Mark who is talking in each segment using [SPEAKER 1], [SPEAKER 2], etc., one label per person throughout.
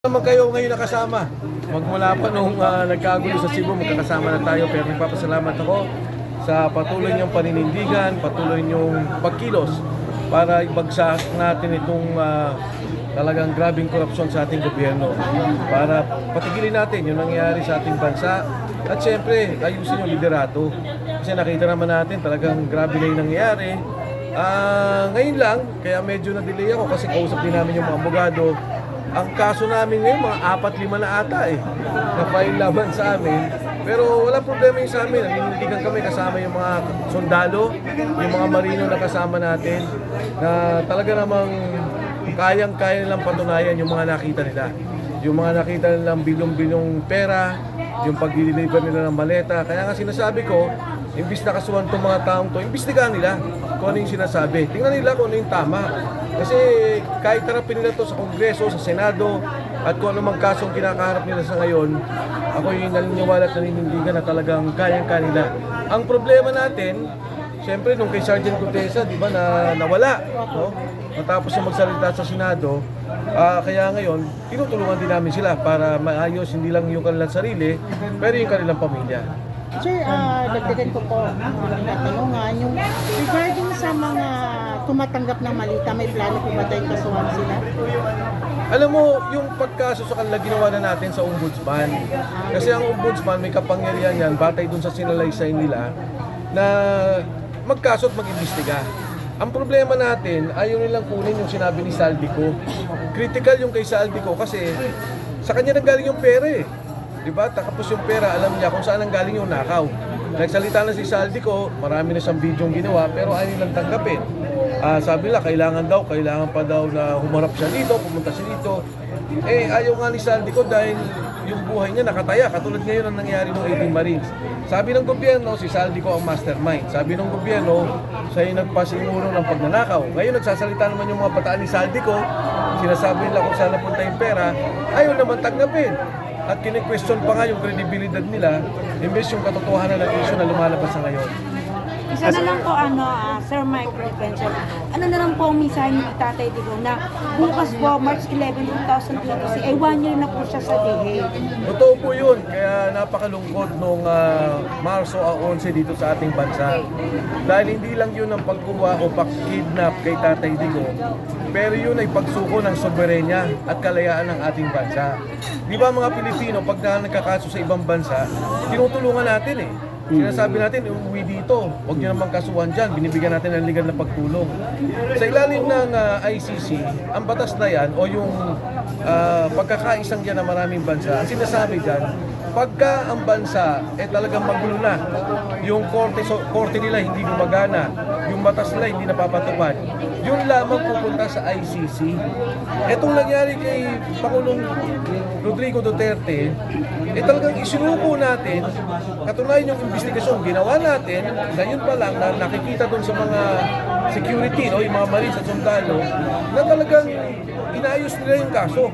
[SPEAKER 1] Naman kayo ngayon nakasama. Magmula pa nung nagkagulo sa Cebu, magkakasama na tayo. Pero nagpapasalamat ako sa patuloy niyong paninindigan, patuloy niyong pagkilos para ibagsak natin itong talagang grabing korupsyon sa ating gobyerno. Para patigilin natin yung nangyayari sa ating bansa. At syempre, ayusin yung liderato. Kasi nakita naman natin talagang grabe na yung nangyayari. Ngayon lang, kaya medyo na-delay ako kasi kausap din namin yung mga abogado. Ang kaso namin ngayon, mga 4-5 na ata na-file laban sa amin. Pero wala problema yung sa amin. Naninindigan kami kasama yung mga sundalo, yung mga marino na kasama natin na talaga namang kayang-kaya nilang patunayan yung mga nakita nila. Yung mga nakita nilang bilyong-bilyong pera, yung pag-deliver nila ng maleta. Kaya nga sinasabi ko, imbis na kasuhan itong mga taong to, imbestigahan nila kung ano yung sinasabi. Tingnan nila kung ano yung tama. Kasi kahit harapin nila to sa Kongreso, sa Senado, at kung ano mang kasong kinakaharap nila sa ngayon, ako yung naniniwala at naninindigan na talagang kayang-kaya nila. Ang problema natin, siyempre nung kay Sergeant Gutesa, di ba, na nawala, no? Matapos yung magsalita sa Senado, kaya ngayon, tinutulungan din namin sila para maayos hindi lang yung kanilang sarili, pero yung kanilang pamilya.
[SPEAKER 2] Sir, dagdagan ko po ang katanungan, yung regarding sa mga tumatanggap ng malita, may plano po ba tayong kasuhan sila?
[SPEAKER 1] Alam mo, yung pagkaso sa kanila ginawa na natin sa ombudsman. Kasi ang ombudsman may kapangyarihan yan, batay dun sa sinalaysay nila, na magkaso at mag-imbestiga. Ang problema natin, ayaw nilang kunin yung sinabi ni Saldico. Critical yung kay Saldico kasi sa kanya nanggaling yung pera eh. Diba? Tapos yung pera, alam niya kung saan nanggaling yung nakaw. Nagsalita na si Saldico, marami na siyang video ginawa, pero ayaw nilang tanggapin. Sabi nila, kailangan pa daw na humarap siya dito, pumunta siya dito. Eh, ayaw nga ni Saldico dahil yung buhay niya nakataya, katulad ngayon ang nangyari ng 18 Marines. Sabi ng gobyerno, si Saldico ang mastermind. Sabi ng gobyerno, siya yung nagpasiguro ng pagnanakaw. Ngayon, nagsasalita naman yung mga bataan ni Saldico, sinasabi nila kung saan napunta yung pera, ayaw naman tanggapin. At kini-question pa nga yung credibility nila, imbes yung katotohanan ng issue na lumalabas sa ngayon.
[SPEAKER 3] Isa na lang po, Sir Mike Defensor, ano na lang po ang mensahe ni Tatay Digong na bukas po, March 11, 2020, ay 1 year na po siya sa DA.
[SPEAKER 1] Totoo po yun, kaya napakalungkot nung Marso 11 dito sa ating bansa. Dahil hindi lang yun ang pagkuha o pag-kidnap kay Tatay Digong, pero yun ay pagsuko ng soberenya at kalayaan ng ating bansa. Di ba mga Pilipino, pag nagkakaso sa ibang bansa, tinutulungan natin eh. Sinasabi natin, umuwi dito, huwag nyo naman kasuhan dyan, binibigyan natin ng legal na pagtulong. Sa ilalim ng ICC, ang batas na yan, o yung pagkakaisang dyan ng maraming bansa, ang sinasabi dyan, pagka ang bansa talagang magulo na, yung korte nila hindi gumagana, yung batas nila hindi napapatupad, yun lamang pupunta sa ICC. Etong nangyari kay Pangulong Rodrigo Duterte, talagang isinuko natin, katunayan yung investigasyon ginawa natin, ngayon pa lang na nakikita doon sa mga security, no, yung mga marines at sundalo, na talagang inayos nila yung kaso.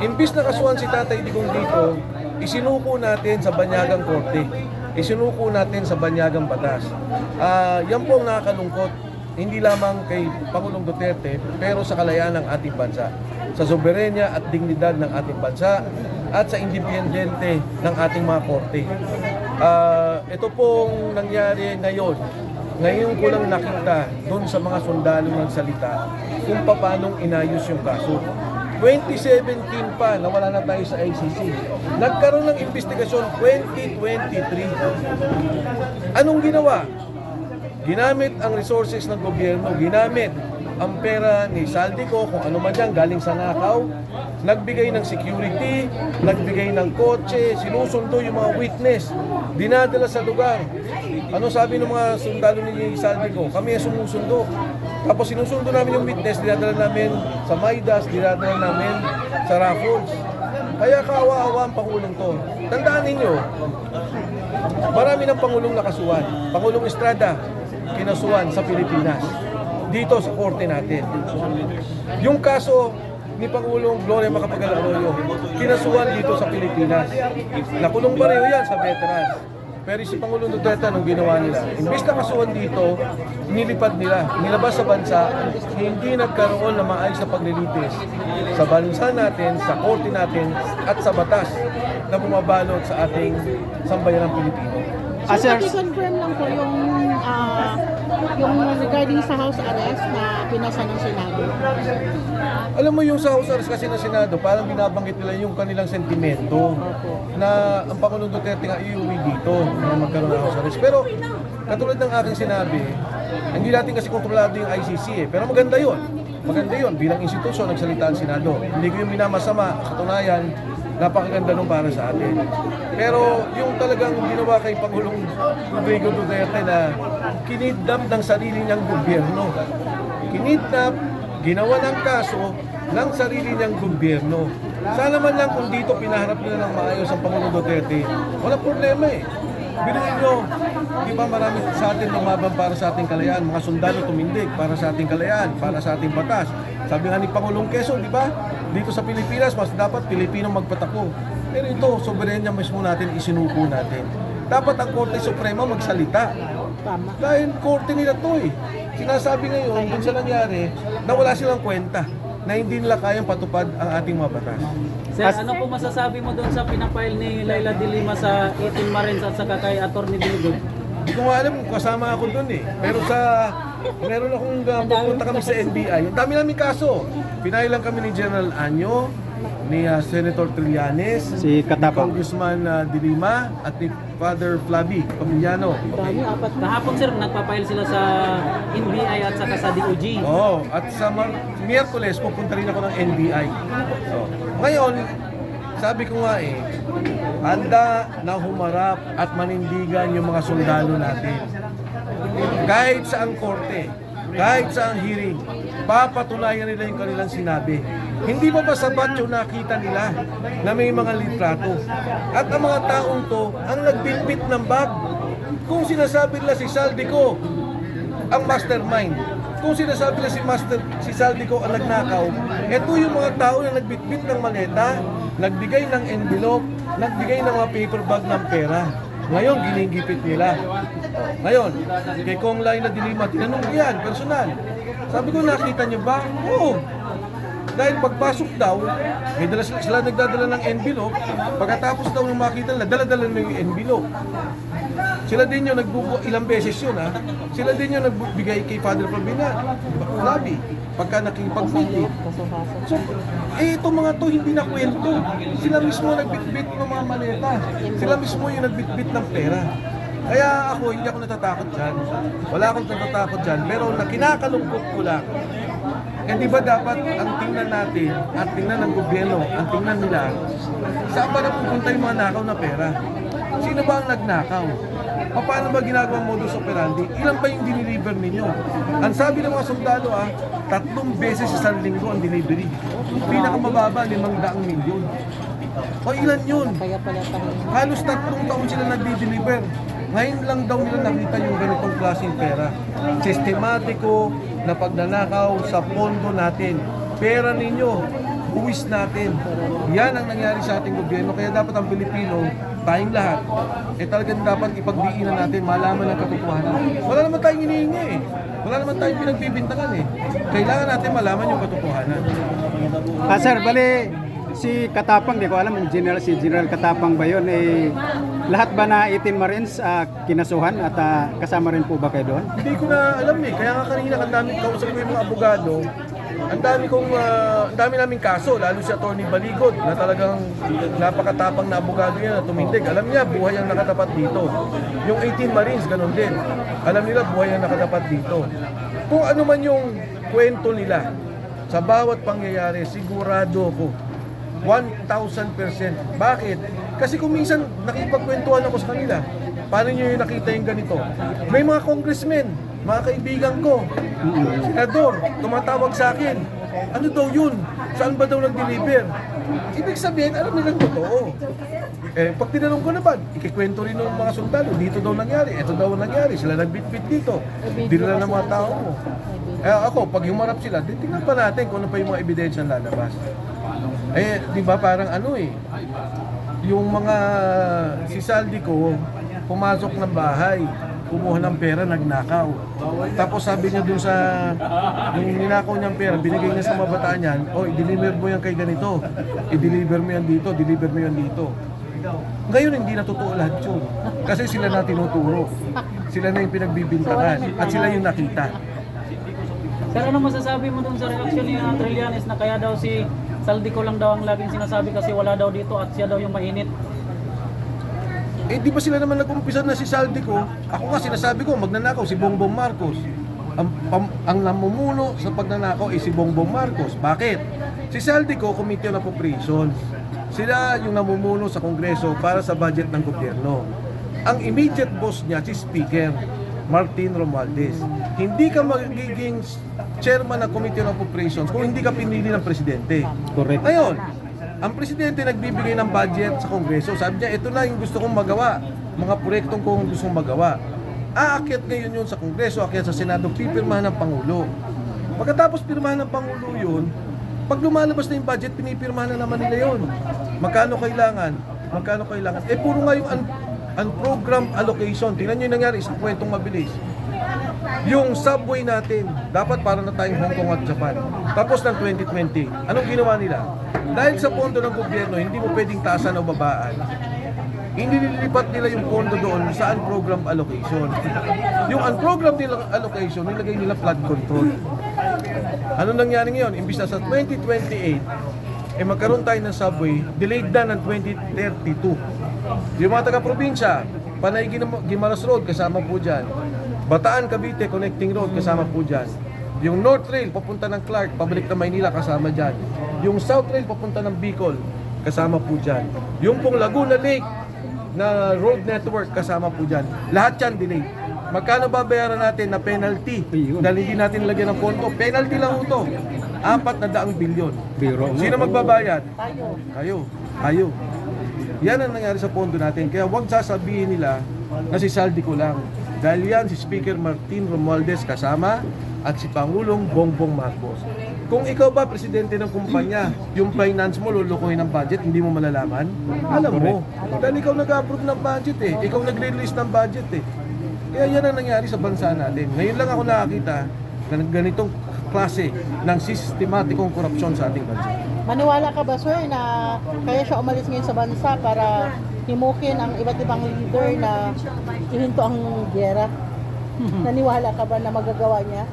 [SPEAKER 1] Imbis na kasuhan si Tatay Digong dito, isinuko natin sa banyagang korte. Isinuko natin sa banyagang batas. Yan po ang nakakalungkot, hindi lamang kay Pangulong Duterte, pero sa kalayaan ng ating bansa, sa soberenya at dignidad ng ating bansa, at sa independente ng ating mga korte. Ito pong nangyari ngayon. Ngayon ko lang nakita doon sa mga sundalo nagsalita kung paanong inayos yung kaso. 2017 pa, nawala na tayo sa ICC. Nagkaroon ng investigasyon 2023. Anong ginawa? Ginamit ang resources ng gobyerno, ginamit ang pera ni Saldico, kung ano man yan, galing sa nakaw, nagbigay ng security, nagbigay ng kotse, sinusundo yung mga witness, dinadala sa lugar. Ano sabi ng mga sundalo ni Saldico? Kami ay sumusundo. Tapos sinusundo namin yung witness, dinadala namin sa Maidas, dinadala namin sa Raffles. Kaya kaawa-awa ang Pangulong to. Tandaan ninyo, marami ng Pangulong nakasuhan. Pangulong Estrada, kinasuhan sa Pilipinas. Dito sa korte natin. Yung kaso ni Pangulong Gloria Macapagal Arroyo, kinasuhan dito sa Pilipinas. Nakulong pareho yan sa veterans. Pero si Pangulong Duterte, anong ginawa nila? Imbes na kasuhan dito, nilipad nila, nilabas sa bansa, hindi nagkaroon ng maayos na paglilitis sa bansa natin, sa korte natin, at sa batas na bumabalot sa ating sambayanang Pilipino.
[SPEAKER 2] So, confirm lang po yung regarding sa house arrest na pinasa ng Senado.
[SPEAKER 1] Alam mo yung sa House Arrest kasi ng Senado, parang binabanggit nila yung kanilang sentimento na ang Pangulong Duterte nga iuwi dito na magkaroon ng House Arrest. Pero katulad ng aking sinabi, hindi natin kasi kontrolado yung ICC Pero maganda yun. Maganda yun. Bilang institusyon, nagsalita ang Senado. Hindi ko yung minamasama. Sa katunayan, napakaganda nung para sa atin. Pero yung talagang ginawa kay Pangulong Rodrigo Duterte na kinidnap ng sarili niyang gobyerno. Kinidnap, ginawa ng kaso ng sarili niyang gobyerno. Sana man lang kung dito pinaharap nila ng maayos ang Pangulong Duterte, walang problema eh. Binuhin nyo, di ba marami sa atin lumaban para sa ating kalayaan, mga sundalo tumindig para sa ating kalayaan, para sa ating batas. Sabi nga ni Pangulong Quezon, di ba? Dito sa Pilipinas, mas dapat Pilipino magpatako. Pero ito, soberenya mismo natin, isinuko natin. Dapat ang Korte Suprema magsalita.
[SPEAKER 2] Tama.
[SPEAKER 1] Dahil korte nila to eh. Sinasabi ngayon, dun sa nangyari, na wala silang kwenta, na hindi nila kayang patupad ang ating mga batas.
[SPEAKER 4] Sir, ano po masasabi mo doon sa pinapile ni Laila de Lima sa 18 Marines at saka kay Atty. Diligod?
[SPEAKER 1] Hindi ko nga alam kung kasama ako dun eh. Pero meron akong pupunta kami sa NBI. Ang dami namin kaso. Pinay lang kami ni General Anyo, ni Senator Trillanes,
[SPEAKER 5] Si Katapang.
[SPEAKER 1] ni Congressman de Lima, at ni Father Flavi Pamiliano.
[SPEAKER 2] Dami, apat na.
[SPEAKER 4] Kahapon sir, nagpapile sila sa NBI at saka sa DOJ.
[SPEAKER 1] Oo, at sa Miyerkules, pupunta rin ako ng NBI. Ngayon, sabi ko nga eh, handa na humarap at manindigan yung mga sundalo natin. Kahit sa ang korte, kahit sa ang hearing, papatunayan nila yung kanilang sinabi. Hindi ba sapat yung nakita nila na may mga litrato? At ang mga taong to, ang nagbitbit ng bag. Kung sinasabi nila si Saldico, ang mastermind. Kung sinasabi nila si Saldico ang nagnakaw, ito yung mga tao na nagbitbit ng maleta, nagbigay ng envelope, nagbigay ng mga paper bag ng pera. Ngayon, ginigipit nila. Ngayon, kay Kong Laila de Lima, tinanong ko yan, personal. Sabi ko, nakita niyo ba? Oo. Dahil pagpasok daw, may sila nagdadala ng envelope, pagkatapos daw nung makita nila, dala-dala na yung envelope. Sila din yung ilang beses yun ha, sila din yung nagbigay kay Father Flavi, pagka nakipag-meeting. So, itong mga to hindi na kwento. Sila mismo nagbitbit ng mga maleta. Sila mismo yung nagbitbit ng pera. Kaya ako, hindi ako natatakot dyan. Wala akong natatakot dyan. Pero kinakalungkot ko lang. Eh di ba dapat ang tingnan natin, at tingnan ng gobyerno, ang tingnan nila, saan ba napupunta yung mga nakaw na pera? Sino ba ang nagnakaw? Paano ba ginagawa modus operandi? Ilan ba yung diniliver ninyo? Ang sabi ng mga sundalo 3 beses sa linggo ang delivery. Pinakamababa, 500 milyon. O ilan yun?
[SPEAKER 2] Kaya pala tayo.
[SPEAKER 1] Halos 3 taon sila nagdi-deliver. Ngayon lang daw nila nakita yung ganitong klaseng pera. Sistematiko na pagnanakaw sa pondo natin. Pera ninyo, buwis natin. Yan ang nangyari sa ating gobyerno. Kaya dapat ang Pilipino, tayong lahat, talagang dapat ipagdiinan natin, malaman ang katotohanan. Wala naman tayong hinihingi eh. Wala naman tayong pinagbibintangan eh. Kailangan natin malaman yung katotohanan.
[SPEAKER 5] Sir, bali si Katapang, di ko alam si General Katapang ba yun, lahat ba na 18 Marines kinasuhan at kasama rin po ba kayo doon?
[SPEAKER 1] Hindi ko na alam eh. Kaya nga kanina, ang dami kausap ko yung mga abogado, ang dami naming kaso, lalo si Atty. Baligod na talagang napakatapang na abogado niya na tumindig. Alam niya, buhay ang nakatapat dito. Yung 18 Marines, ganun din. Alam nila, buhay ang nakatapat dito. Kung ano man yung kwento nila, sa bawat pangyayari, sigurado ko, 1,000%. Bakit? Kasi kung minsan nakipagkwentuhan ako sa kanila, paano nyo yung nakita yung ganito? May mga congressmen, mga kaibigan ko, senador, tumatawag sa akin. Ano daw yun? Saan ba daw nag-deliver? Ibig sabihin, alam nilang totoo. Pag tinanong ko naman, ikikwento rin ng mga sundalo, dito daw nangyari, ito daw nangyari, sila nagbitbit dito. Dinala ng mga tao mo. Ako, pag humarap sila, tingnan pa natin kung ano pa yung mga ebidensya lalabas. Di ba parang yung mga si Saldico, pumasok ng bahay, kumuha ng pera, nagnakaw. Tapos sabi niya dun sa, yung ninakaw niyang pera, binigay niya sa mga bataan yan, oh, i-deliver mo yan kay ganito, i-deliver mo yan dito, deliver mo yan dito. Ngayon hindi na totoo lahat yun. Kasi sila na tinuturo. Sila na yung pinagbibintangan at sila yung nakita.
[SPEAKER 4] Sir, ano masasabi mo dun sa reaksyon ni Trillanes na kaya daw si Saldico lang daw ang laging sinasabi kasi wala daw dito at siya daw yung mainit?
[SPEAKER 1] Eh di ba sila naman nag-umpisa na si Saldico? Ako nga sinasabi ko, magnanakaw si Bongbong Marcos. Ang namumuno sa pagnanakaw ay si Bongbong Marcos. Bakit? Si Saldico, Committee on Appropriations. Sila yung namumuno sa Kongreso para sa budget ng gobyerno. Ang immediate boss niya, si Speaker Martin Romualdez. Hindi ka magiging chairman ng Committee on Appropriations kung hindi ka pinili ng presidente.
[SPEAKER 5] Correct.
[SPEAKER 1] Ngayon, ang presidente nagbibigay ng budget sa Kongreso. Sabi niya, ito na yung gusto kong magawa. Mga proyektong kong gusto kong magawa. Aakyat ngayon yun sa Kongreso, aakyat sa Senado, pipirmahan ng Pangulo. Pagkatapos pirmahan ng Pangulo yun, pag lumalabas na yung budget, pinipirmahan na naman nila yun. Magkano kailangan? Magkano kailangan? Eh, puro nga yung unprogram allocation. Tingnan nyo yung nangyari, isang kwentong mabilis. Yung subway natin, dapat para na tayong Hong Kong at Japan. Tapos ng 2020, anong ginawa nila? Dahil sa pondo ng gobyerno, hindi mo pwedeng taasan o babaan. Hindi nililipat nila yung pondo doon sa unprogram allocation. Yung unprogram nila allocation, nilagay nila flood control. Ano nangyari ngayon? Imbis na sa 2028, eh magkaroon tayo ng subway, delayed na ng 2032. Yung mga taga-probinsya, Panay Guimaras Road, kasama po dyan. Bataan Cavite Connecting Road, kasama po dyan. Yung North Rail, papunta ng Clark, pabalik na Maynila, kasama dyan. Yung South Rail, papunta ng Bicol, kasama po dyan. Yung pong Laguna Lake na road network, kasama po dyan. Lahat yan delay. Magkano babayaran natin na penalty? Dahil hindi natin lagyan ng pondo. Penalty lang ito. 400 bilyon.
[SPEAKER 5] Biro.
[SPEAKER 1] Sino magbabayad? Kayo. Yan ang nangyari sa pondo natin. Kaya huwag sasabihin nila na si Saldico lang. Dahil yan si Speaker Martin Romualdez kasama at si Pangulong Bongbong Marcos. Kung ikaw ba presidente ng kumpanya, yung finance mo lulukuhin ng budget, hindi mo malalaman? Alam mo. Dahil ikaw nag-approve ng budget eh. Ikaw nag-release ng budget eh. Kaya yan ang nangyari sa bansa natin. Ngayon lang ako nakakita na ganitong klase ng sistematikong korupsyon sa ating bansa.
[SPEAKER 2] Maniwala ka ba, sir, na kaya siya umalis ngayon sa bansa para himukin ang iba't ibang leader na ihinto ang giyera? Naniwala ka ba na magagawa niya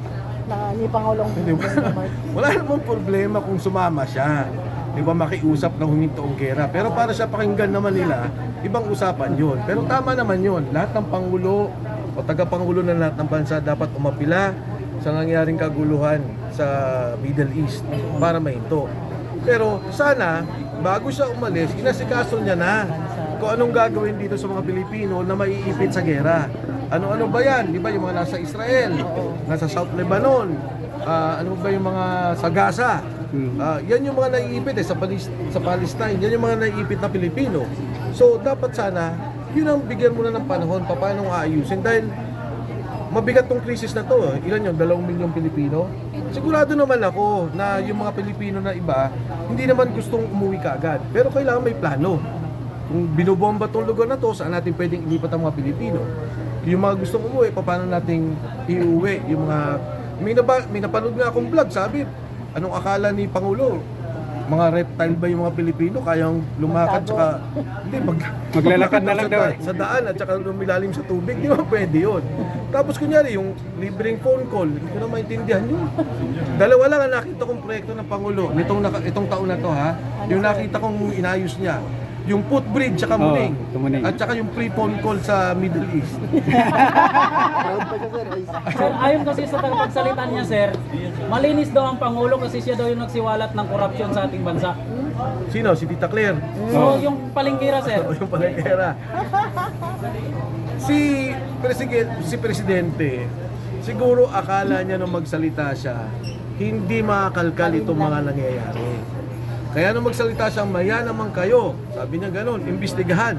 [SPEAKER 2] na ni Pangulong Bongbong Marcos?
[SPEAKER 1] Wala namang problema kung sumama siya. Di ba, makiusap na huminto ang gera. Pero para sa pakinggan naman nila, ibang usapan yun. Pero tama naman yun. Lahat ng Pangulo o taga-Pangulo ng lahat ng bansa dapat umapila sa nangyaring kaguluhan sa Middle East para mahinto. Pero sana, bago siya umalis, inasikaso niya na kung anong gagawin dito sa mga Pilipino na maiipit sa gera. Ano-ano ba yan? Di ba yung mga nasa Israel, nasa South Lebanon, ano ba yung mga sa Gaza? Yan yung mga naiipit sa Palestine. Yan yung mga naiipit na Pilipino. So dapat sana, yun ang bigyan mo na ng panahon paano aayusin. Dahil mabigat tong krisis na to. Ilan yun? 2 milyong Pilipino? Sigurado naman ako na yung mga Pilipino na iba, hindi naman gustong umuwi kaagad. Pero kailangan may plano. Kung binobomba tong lugar na to, saan natin pwedeng ilipat ang mga Pilipino? Yung mga gustong umuwi, paano natin iuwi? Yung mga, may napanood nga akong vlog, sabi, anong akala ni Pangulo? Mga reptile ba yung mga Pilipino kayang lumakad tsaka hindi
[SPEAKER 5] Maglalakad na lang daw
[SPEAKER 1] sa daan at tsaka lumilalim sa tubig, di ba pwede yun? Tapos kunyari yung libreng phone call, hindi ko na maintindihan yun. Dalawa lang ang nakita kong proyekto ng Pangulo itong taon na to ha. Yung nakita kong inayos niya, yung footbridge tsaka Muning, at tsaka yung free phone call sa Middle East.
[SPEAKER 4] Sir, ayon kasi sa tagapagsalitan niya, sir, malinis daw ang Pangulo kasi siya daw yung nagsiwalat ng korupsyon sa ating bansa.
[SPEAKER 1] Sino? Si Tita Claire?
[SPEAKER 4] So, yung palengkira, sir.
[SPEAKER 1] O yung palengkera. Si Presidente, siguro akala niya nung magsalita siya, hindi makakalkal itong mga nangyayari. Kaya nung magsalita siya, maya naman kayo. Sabi niya gano'n, imbestigahan.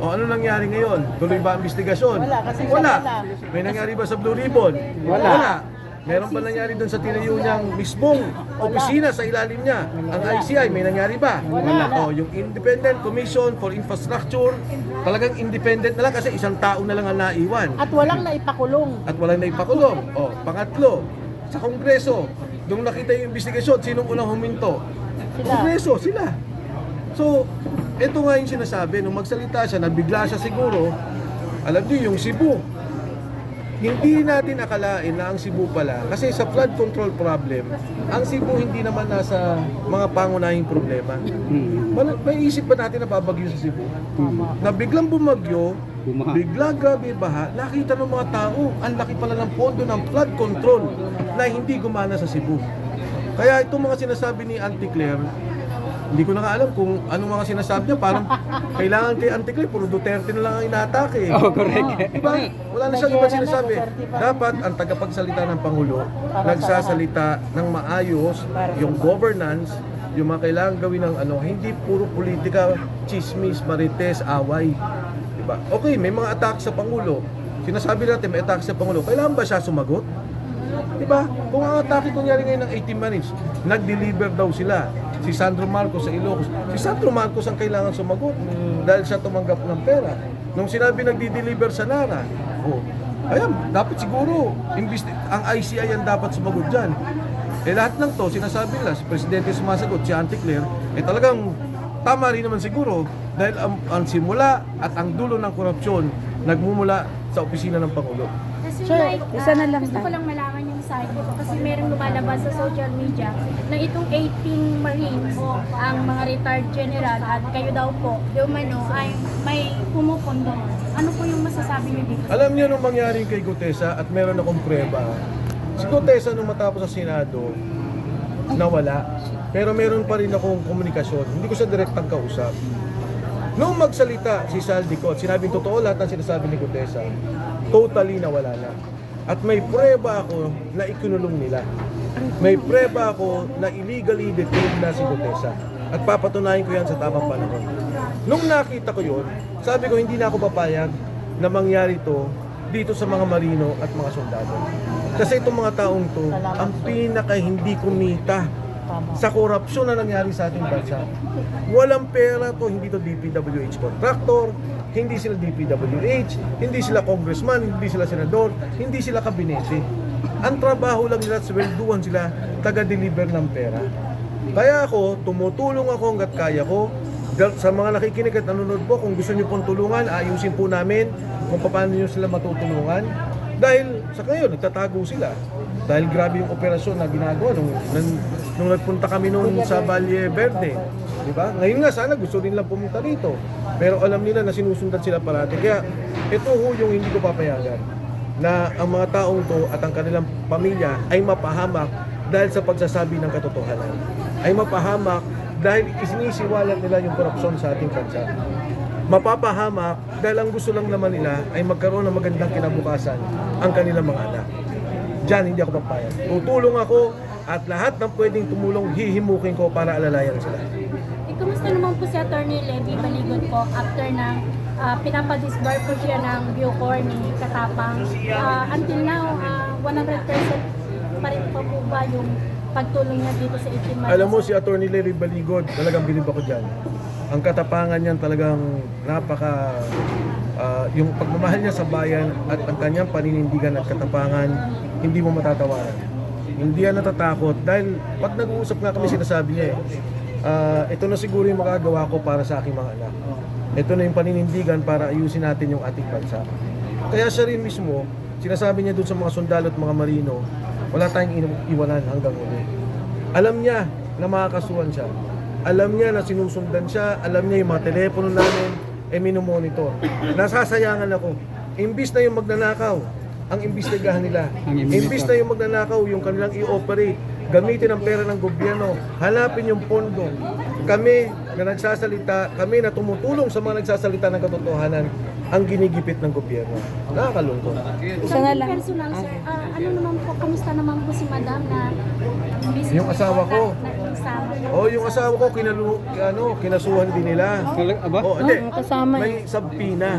[SPEAKER 1] O ano nangyari ngayon? Tuloy ba ang investigasyon?
[SPEAKER 2] Wala, kasi siya
[SPEAKER 1] Wala.
[SPEAKER 2] wala.
[SPEAKER 1] May nangyari ba sa Blue Ribbon?
[SPEAKER 5] Wala.
[SPEAKER 1] Meron ba nangyari doon sa tinayo niyang mismong opisina sa ilalim niya? Ang ICI, may nangyari ba?
[SPEAKER 2] Wala.
[SPEAKER 1] O, yung Independent Commission for Infrastructure, talagang independent na lang kasi isang tao na lang ang naiwan.
[SPEAKER 2] At walang naipakulong.
[SPEAKER 1] At walang naipakulong. O, pangatlo, sa Kongreso, nung nakita yung investigasyon, sinong unang huminto?
[SPEAKER 2] Sila.
[SPEAKER 1] Kongreso, sila. So, ito nga yung sinasabi, nung magsalita siya, nabigla siya siguro, alam niyo yung Cebu. Hindi natin akalain na ang Cebu pala, kasi sa flood control problem, ang Cebu hindi naman nasa mga pangunahing problema. May isip ba natin na babagyo sa Cebu? Na biglang bumagyo,
[SPEAKER 5] Bumaha.
[SPEAKER 1] bigla grabe baha, nakita ng mga tao, ang laki pala ng pondo ng flood control na hindi gumana sa Cebu. Kaya itong mga sinasabi ni Auntie Claire, hindi ko na nga alam kung ano mga sinasabi niya. Parang kailangan kay Auntie Claire, puro Duterte na lang ang inatake.
[SPEAKER 5] Oh, correct.
[SPEAKER 1] Diba? Wala na siyang ibang sinasabi. Dapat ang tagapagsalita ng Pangulo, nagsasalita ng maayos, yung governance, yung mga kailangan gawin ng ano, hindi puro politika, chismis, marites, away. Diba? Okay, may mga attack sa Pangulo. Sinasabi natin may attack sa Pangulo. Kailangan ba siya sumagot? Diba? Kung ang atake kunyari ngayon ng 18 minutes, nag-deliver daw sila. Si Sandro Marcos sa Ilocos. Si Sandro Marcos ang kailangan sumagot dahil siya tumanggap ng pera. Nung sinabi nagdi-deliver sa Nara, ayan, dapat siguro, ang ICI ang dapat sumagot dyan. Lahat ng to, sinasabi nila, si Presidente sumasagot, si Auntie Claire, talagang tama rin naman siguro dahil ang simula at ang dulo ng korupsyon nagmumula sa opisina ng Pangulo.
[SPEAKER 6] Kasi
[SPEAKER 2] Sir,
[SPEAKER 6] like,
[SPEAKER 3] isa na lang
[SPEAKER 6] gusto ko
[SPEAKER 3] tayo.
[SPEAKER 6] lang malaman yung side ko kasi merong lumalabas sa social media na itong 18 Marines ang mga retired general at kayo daw po, di umano, ay may pumupondo. Ano po yung masasabi niyo dito?
[SPEAKER 1] Alam niyo nung mangyari kay Gutesa at meron akong prueba, si Gutesa nung matapos sa Senado, nawala. Pero meron pa rin akong komunikasyon. Hindi ko siya direktang kausap. Nung magsalita si Saldico at sinabing totoo lahat ng sinasabi ni Gutesa, totally nawala na. At may prueba ako na ikinulong nila. May prueba ako na illegally detained na si Gutesa. At papatunayan ko yan sa tamang panahon. Nung nakita ko yun, sabi ko hindi na ako papayag na mangyari to dito sa mga marino at mga sundalo. Kasi itong mga taong to, ang pinaka hindi kumita sa korupsyon na nangyari sa ating bansa. Walang pera to, hindi to DPWH contractor, hindi sila DPWH, hindi sila congressman, hindi sila senador, hindi sila kabinete. Ang trabaho lang nila, swelduhan sila, taga-deliver ng pera. Kaya ako, tumutulong ako hanggat kaya ko. Sa mga nakikinig at nanonood po, kung gusto niyo pong tulungan, ayusin po namin kung paano niyo sila matutulungan. Dahil sa ngayon, nagtatago sila. Dahil grabe yung operasyon na ginagawa nung nagpunta kami noon sa Valle Verde. Diba? Ngayon nga, sana gusto rin lang pumunta dito. Pero alam nila na sinusundan sila parati. Kaya ito ho yung hindi ko papayagan. Na ang mga taong to at ang kanilang pamilya ay mapahamak dahil sa pagsasabi ng katotohanan. Ay mapahamak dahil isinisiwalat nila yung korupsyon sa ating bansa. Mapapahamak dahil ang gusto lang naman nila ay magkaroon ng magandang kinabukasan ang kanilang mga anak. Diyan hindi ako papayag. Tutulong ako at lahat ng pwedeng tumulong hihimukin ko para alalayan sila.
[SPEAKER 6] Kumusta naman po si Attorney Levy Baligon po after ng pinapadisbar po siya ng Bucor ni Katapang? Until now, 100% pa rin pa po ba yung pagtulong niya dito sa 18 Marines?
[SPEAKER 1] Alam mo si Attorney Levy Baligon, talagang bilib ako dyan. Ang katapangan niyan talagang yung pagmamahal niya sa bayan at ang kanyang paninindigan at katapangan, hindi mo matatawaran. Hindi yan natatakot dahil pag nag-uusap nga kami sinasabi niya ito na siguro yung makagawa ko para sa aking mga anak. Ito na yung paninindigan para ayusin natin yung ating bansa. Kaya siya rin mismo, sinasabi niya doon sa mga sundalo at mga marino, wala tayong iwanan hanggang uli. Alam niya na makakasuhan siya. Alam niya na sinusundan siya. Alam niya yung mga telepono namin minomonitor. Nasasayangan ako. Imbis na yung magnanakaw, ang imbestigahan nila. Imbis na yung magnanakaw, yung kanilang i-operate, gamitin ang pera ng gobyerno, hanapin yung pondo. Kami na nagsasalita, kami na tumutulong sa mga nagsasalita ng katotohanan, ang ginigipit ng gobyerno. Nakakalungkot.
[SPEAKER 3] Isa na lang.
[SPEAKER 6] Personal, sir, ano naman po, kamusta naman po si Madam na
[SPEAKER 1] Yung asawa ko.
[SPEAKER 6] na
[SPEAKER 1] Yung asawa ko, kinasuhan din nila.
[SPEAKER 5] Aba?
[SPEAKER 1] Hindi.
[SPEAKER 3] kasama
[SPEAKER 1] May sabpina.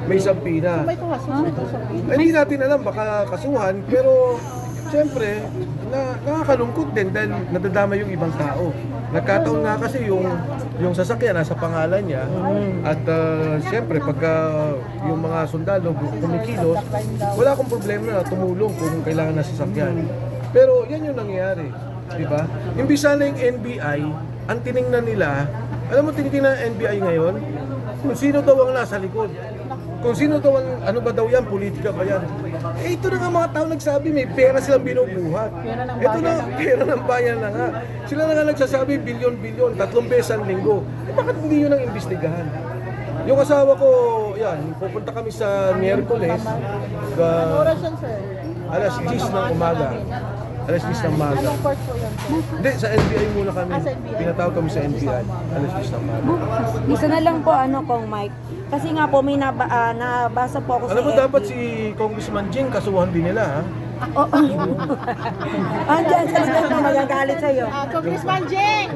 [SPEAKER 1] May sabpina.
[SPEAKER 2] May kaso ito sa
[SPEAKER 1] Hindi natin alam, baka kasuhan, pero siyempre, nakakalungkot din dahil nadadama yung ibang tao. Nagkataon nga kasi yung sasakyan nasa pangalan niya at siyempre pagka yung mga sundalo kumikilos, wala akong problema na tumulong kung kailangan na sasakyan. Pero yan yung nangyayari, di ba? Imbis sana yung NBI, ang tiningnan nila, alam mo tinitingnan ng NBI ngayon, kung sino daw ang nasa likod. Kung sino daw ang, ano ba daw yan, politika ba yan? Eh ito na nga mga tao nagsabi, may pera silang binubuhat. Ito na, pera ng bayan na nga. Sila na nga nagsasabi, bilyon-bilyon, 3 beses ang linggo. Eh bakit hindi yun ang imbestigahan? Yung asawa ko, yan, pupunta kami sa Miyerkules,
[SPEAKER 2] Oras yan, sir.
[SPEAKER 1] alas 10 ng umaga. Alas 10 ng umaga.
[SPEAKER 2] Anong court po yan, sir?
[SPEAKER 1] Hindi, sa NBI muna kami.
[SPEAKER 2] Sa NBI.
[SPEAKER 1] Pinatawag kami sa NBI. Alas 10 ng umaga.
[SPEAKER 3] Isa na lang po Kong Mike. Kasi nga po may nabasa po ako
[SPEAKER 1] Alam mo,
[SPEAKER 3] sa
[SPEAKER 1] dapat si Congressman Jing kasuhan din nila, ha?
[SPEAKER 3] Andiyan sa likod na magagalit sa'yo.
[SPEAKER 2] Congressman Jeng!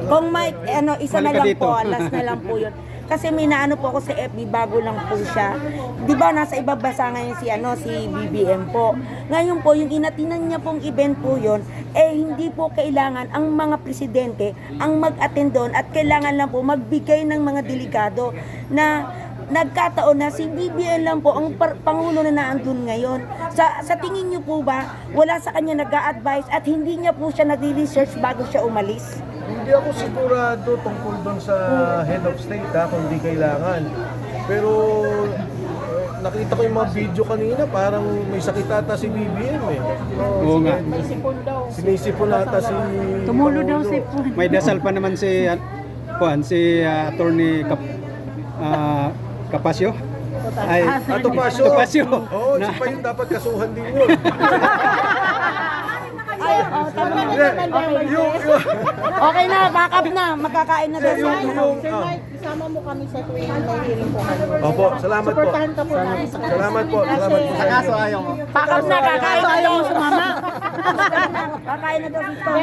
[SPEAKER 3] Kung Mike, isa na
[SPEAKER 5] Balik ka
[SPEAKER 3] lang
[SPEAKER 5] dito.
[SPEAKER 3] po, last na lang po yun. Kasi may naano po ako sa FB, bago lang po siya. Di ba nasa ibang bansa ngayon si BBM po. Ngayon po, yung inatinan niya pong event po yun, hindi po kailangan ang mga presidente ang mag-attend doon at kailangan lang po magbigay ng mga delikado na nagkataon na si BBM lang po ang pangulo na naandun ngayon. Sa tingin niyo po ba, wala sa kanya nag-a-advise at hindi niya po siya nag-research bago siya umalis?
[SPEAKER 1] Hindi ako sigurado tungkol doon sa head of state, ha, kung di kailangan. Pero nakita ko yung mga video kanina, parang may sakit ata si BBM eh.
[SPEAKER 5] Oo nga.
[SPEAKER 2] May sipon daw.
[SPEAKER 1] Sinisipon ata si
[SPEAKER 3] Tumulo daw
[SPEAKER 1] Pangulo.
[SPEAKER 3] si
[SPEAKER 5] May dasal pa naman si Attorney Capasio. Ay,
[SPEAKER 1] Ato Pasio.
[SPEAKER 5] Topasio.
[SPEAKER 1] Oo, si pa yun dapat kasuhan din yun.
[SPEAKER 3] Okay na, back up na. Magkakain na daw siya.
[SPEAKER 2] Sir Mike, isama mo kami sa tuwing may hearing po kami.
[SPEAKER 1] Opo, salamat po.
[SPEAKER 2] Supportahan ka po namin.
[SPEAKER 1] Salamat po. Salamat po sa inyo.
[SPEAKER 3] Back up na, kakain na daw. Kakain na daw si Tom.